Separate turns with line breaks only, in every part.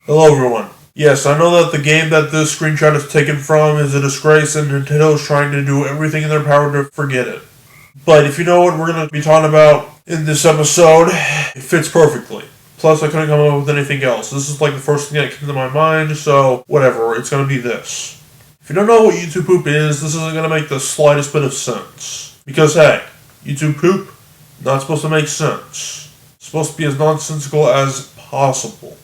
Hello everyone. Yes, I know that the game that this screenshot is taken from is a disgrace and Nintendo is trying to do everything in their power to forget it. But if you know what we're going to be talking about in this episode, it fits perfectly. Plus, I couldn't come up with anything else. This is like the first thing that came to my mind, so whatever, it's going to be this. If you don't know what YouTube poop is, this isn't going to make the slightest bit of sense. Because hey, YouTube poop, not supposed to make sense. It's supposed to be as nonsensical as possible.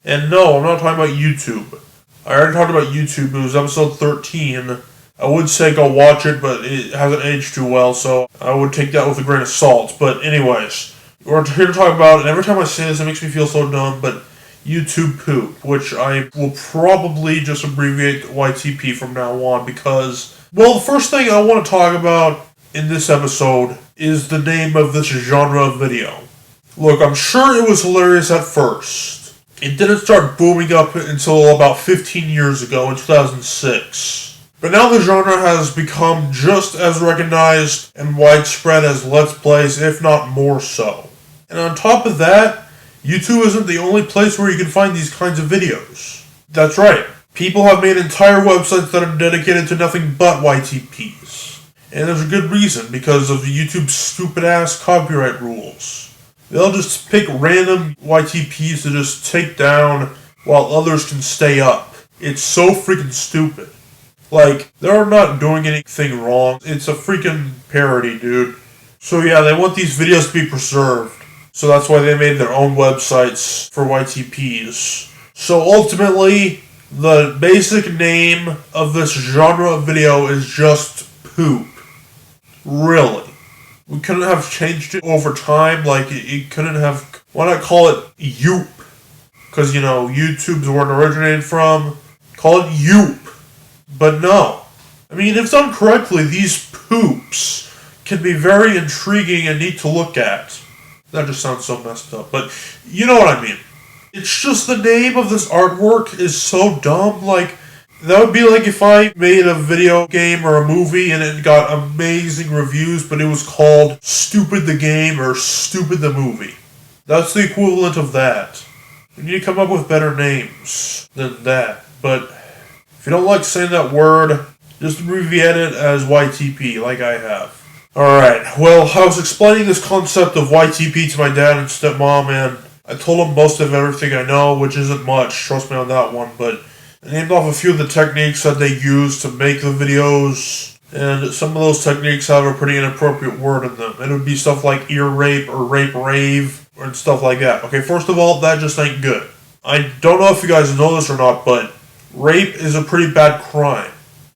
And no, I'm not talking about YouTube. I already talked about YouTube. It was episode 13. I would say go watch it, but it hasn't aged too well, so I would take that with a grain of salt. But anyways, we're here to talk about, and every time I say this, it makes me feel so dumb, but YouTube poop, which I will probably just abbreviate YTP from now on because, well, the first thing I want to talk about in this episode is the name of this genre of video. Look, I'm sure it was hilarious at first. It didn't start booming up until about 15 years ago in 2006. But now the genre has become just as recognized and widespread as Let's Plays, if not more so. And on top of that, YouTube isn't the only place where you can find these kinds of videos. That's right. People have made entire websites that are dedicated to nothing but YTPs. And there's a good reason, because of YouTube's stupid-ass copyright rules. They'll just pick random YTPs to just take down while others can stay up. It's so freaking stupid. Like, they're not doing anything wrong. It's a freaking parody, dude. So yeah, they want these videos to be preserved. So that's why they made their own websites for YTPs. So ultimately, the basic name of this genre of video is just poop. Really. We couldn't have changed it over time, like, it couldn't have... Why not call it Yoop? Because, you know, YouTube's where it originated from. Call it Yoop. But no. I mean, if done correctly, these poops can be very intriguing and neat to look at. That just sounds so messed up, but you know what I mean. It's just the name of this artwork is so dumb, like... That would be like if I made a video game or a movie and it got amazing reviews, but it was called Stupid the Game or Stupid the Movie. That's the equivalent of that. We need to come up with better names than that. But if you don't like saying that word, just abbreviate it as YTP, like I have. Alright, well, I was explaining this concept of YTP to my dad and stepmom, and I told them most of everything I know, which isn't much, trust me on that one, but... I named off a few of the techniques that they use to make the videos, and some of those techniques have a pretty inappropriate word in them. It would be stuff like ear rape or rape rave and stuff like that. Okay, first of all, that just ain't good. I don't know if you guys know this or not, but rape is a pretty bad crime,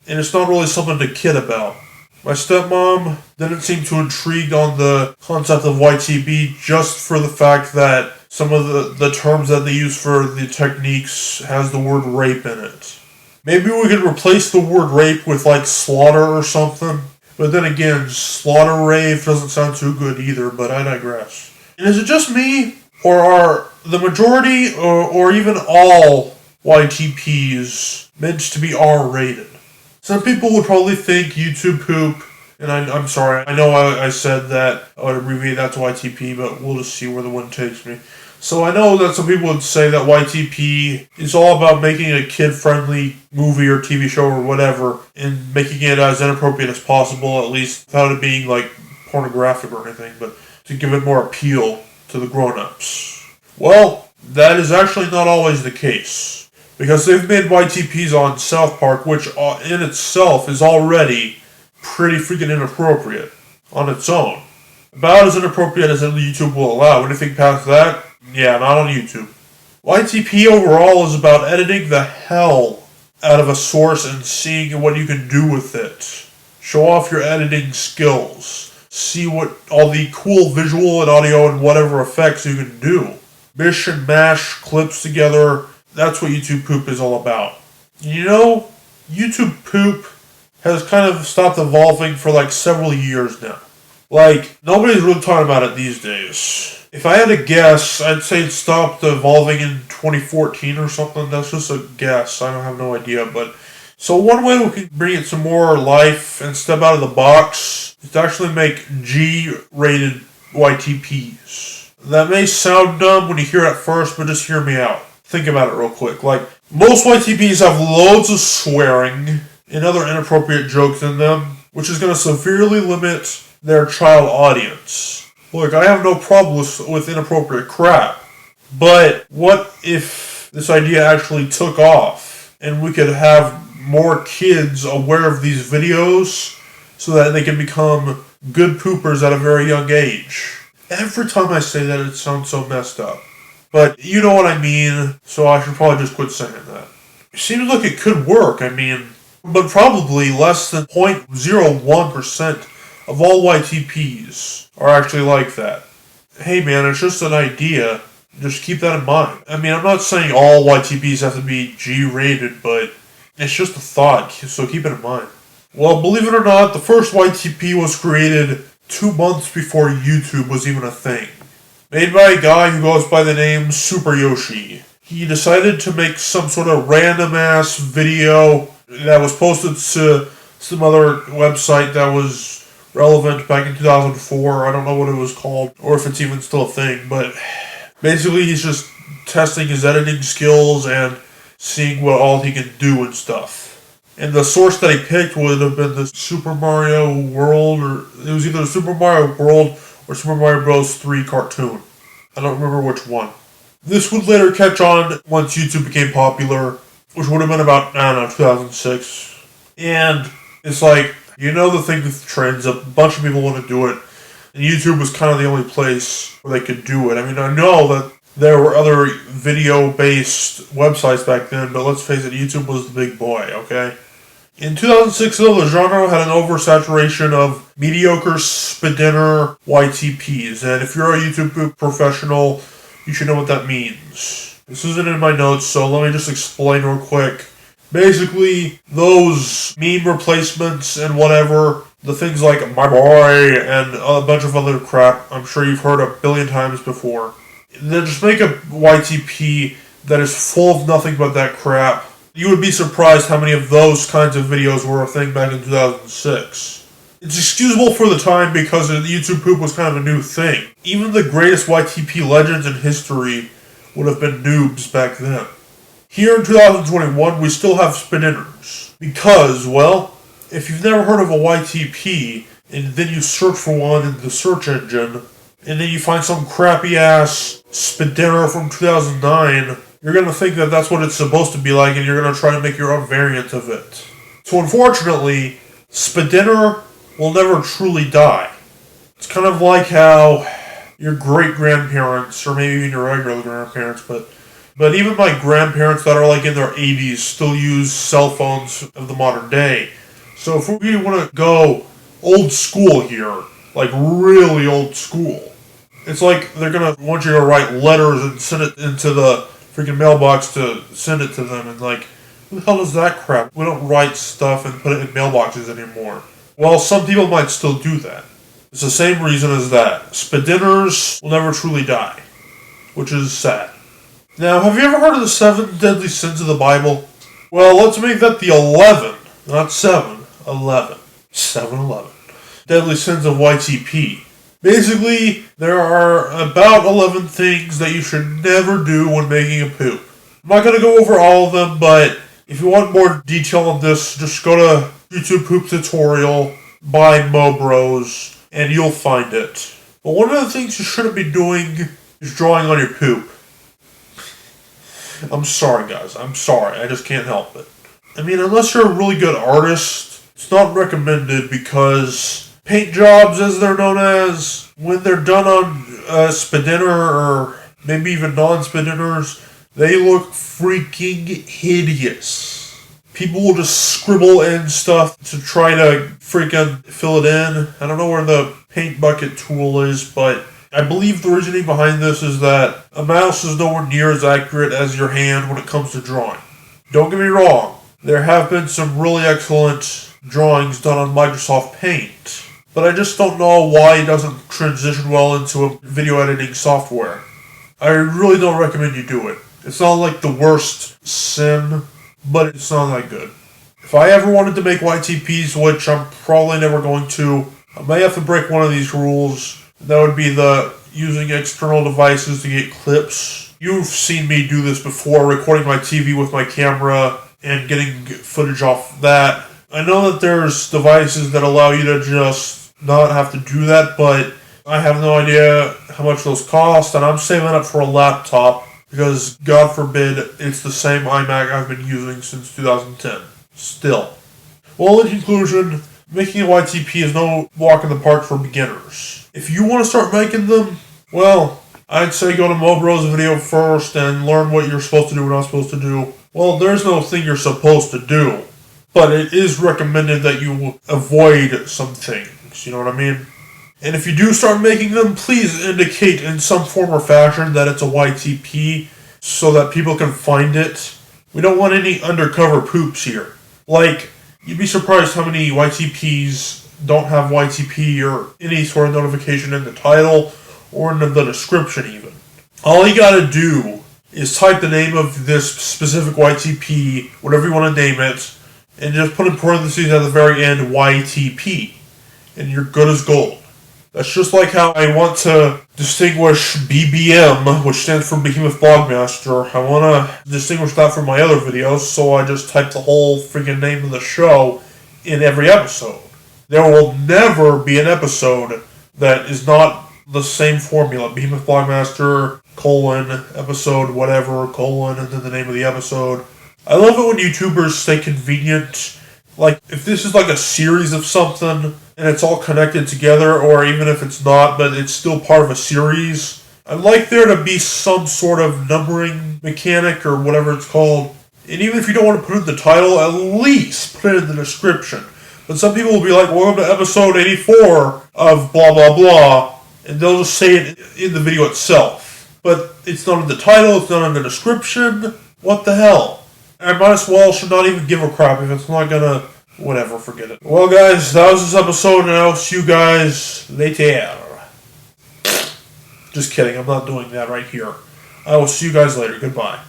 and it's not really something to kid about. My stepmom didn't seem too intrigued on the concept of YTP just for the fact that some of the terms that they use for the techniques has the word rape in it. Maybe we could replace the word rape with like slaughter or something. But then again, slaughter rave doesn't sound too good either, but I digress. And is it just me, or are the majority or even all YTPs meant to be R-rated? Some people would probably think YouTube poop, and I'm sorry, I know I said that I would abbreviate that to YTP, but we'll just see where the wind takes me. So I know that some people would say that YTP is all about making a kid-friendly movie or TV show or whatever, and making it as inappropriate as possible, at least without it being like pornographic or anything, but to give it more appeal to the grown-ups. Well, that is actually not always the case. Because they've made YTPs on South Park, which in itself is already pretty freaking inappropriate on its own. About as inappropriate as YouTube will allow. Anything past that, yeah, not on YouTube. YTP overall is about editing the hell out of a source and seeing what you can do with it. Show off your editing skills. See what all the cool visual and audio and whatever effects you can do. Mish and mash clips together. That's what YouTube poop is all about. You know, YouTube poop has kind of stopped evolving for like several years now. Like, nobody's really talking about it these days. If I had to guess, I'd say it stopped evolving in 2014 or something. That's just a guess. I don't have no idea. But so one way we can bring it some more life and step out of the box is to actually make G-rated YTPs. That may sound dumb when you hear it first, but just hear me out. think about it real quick. Like, most YTPs have loads of swearing and other inappropriate jokes in them, which is going to severely limit their child audience. Look, I have no problem with inappropriate crap, but what if this idea actually took off and we could have more kids aware of these videos so that they can become good poopers at a very young age? Every time I say that, it sounds so messed up. But you know what I mean, so I should probably just quit saying that. It seems like it could work, but probably less than 0.01% of all YTPs are actually like that. Hey man, it's just an idea. Just keep that in mind. I'm not saying all YTPs have to be G-rated, but it's just a thought, so keep it in mind. Well, believe it or not, the first YTP was created 2 months before YouTube was even a thing. Made by a guy who goes by the name Super Yoshi. He decided to make some sort of random-ass video that was posted to some other website that was relevant back in 2004. I don't know what it was called, or if it's even still a thing, but basically he's just testing his editing skills and seeing what all he can do and stuff. And the source that he picked would have been the Super Mario World, or it was either Super Mario World or Super Mario Bros. 3 cartoon. I don't remember which one. This would later catch on once YouTube became popular, which would have been about, 2006. And it's like, the thing with trends, a bunch of people want to do it, and YouTube was kind of the only place where they could do it. I know that there were other video-based websites back then, but let's face it, YouTube was the big boy, okay? In 2006, though, the genre had an oversaturation of mediocre spinner YTPs, and if you're a YouTube professional, you should know what that means. This isn't in my notes, so let me just explain real quick. Basically, those meme replacements and whatever, the things like my boy and a bunch of other crap, I'm sure you've heard a billion times before. They just make a YTP that is full of nothing but that crap. You would be surprised how many of those kinds of videos were a thing back in 2006. It's excusable for the time because YouTube poop was kind of a new thing. Even the greatest YTP legends in history would have been noobs back then. Here in 2021, we still have spinners. Because, well, if you've never heard of a YTP, and then you search for one in the search engine, and then you find some crappy-ass spinner from 2009, you're going to think that that's what it's supposed to be like, and you're going to try to make your own variant of it. So unfortunately, spinner will never truly die. It's kind of like how your great-grandparents, or maybe even your regular grandparents, but even my grandparents that are like in their 80s still use cell phones of the modern day. So if we want to go old school here, like really old school, it's like they're going to want you to write letters and send it into the freaking mailbox to send it to them, and like, who the hell is that crap? We don't write stuff and put it in mailboxes anymore. Well, some people might still do that. It's the same reason as that. Spinners will never truly die, which is sad. Now, have you ever heard of the 7 deadly sins of the Bible? Well, let's make that the 11, not 7, 11. 7-11. Deadly sins of YTP. Basically, there are about 11 things that you should never do when making a poop. I'm not going to go over all of them, but if you want more detail on this, just go to YouTube Poop Tutorial by Mobros, and you'll find it. But one of the things you shouldn't be doing is drawing on your poop. I'm sorry, guys. I'm sorry. I just can't help it. Unless you're a really good artist, it's not recommended because paint jobs, as they're known as, when they're done on a spinner or maybe even non-spinners, they look freaking hideous. People will just scribble in stuff to try to freaking fill it in. I don't know where the paint bucket tool is, but I believe the reasoning behind this is that a mouse is nowhere near as accurate as your hand when it comes to drawing. Don't get me wrong, there have been some really excellent drawings done on Microsoft Paint, but I just don't know why it doesn't transition well into a video editing software. I really don't recommend you do it. It's not like the worst sin, but it's not that good. If I ever wanted to make YTPs, which I'm probably never going to, I may have to break one of these rules. That would be the using external devices to get clips You've seen me do this before, recording my TV with my camera and getting footage off that. I know that there's devices that allow you to just not have to do that, but I have no idea how much those cost, and I'm saving up for a laptop because, God forbid, it's the same iMac I've been using since 2010. Still. Well, in conclusion, making a YTP is no walk in the park for beginners. If you want to start making them, well, I'd say go to Mobro's video first and learn what you're supposed to do and not supposed to do. Well, there's no thing you're supposed to do, but it is recommended that you avoid some things, you know what I mean? And if you do start making them, please indicate in some form or fashion that it's a YTP so that people can find it. We don't want any undercover poops here. Like, you'd be surprised how many YTPs don't have YTP or any sort of notification in the title or in the description even. All you gotta do is type the name of this specific YTP, whatever you want to name it, and just put in parentheses at the very end YTP, and you're good as gold. That's just like how I want to distinguish BBM, which stands for Behemoth Blogmaster. I want to distinguish that from my other videos, so I just type the whole freaking name of the show in every episode. There will never be an episode that is not the same formula. Behemoth Blogmaster, episode, whatever, and then the name of the episode. I love it when YouTubers stay convenient. Like, if this is like a series of something, and it's all connected together, or even if it's not, but it's still part of a series, I'd like there to be some sort of numbering mechanic, or whatever it's called. And even if you don't want to put it in the title, at least put it in the description. But some people will be like, welcome to episode 84 of blah blah blah, and they'll just say it in the video itself. But it's not in the title, it's not in the description. What the hell? I might as well should not even give a crap if it's not gonna... Whatever, forget it. Well, guys, that was this episode, and I'll see you guys later. Just kidding, I'm not doing that right here. I will see you guys later. Goodbye.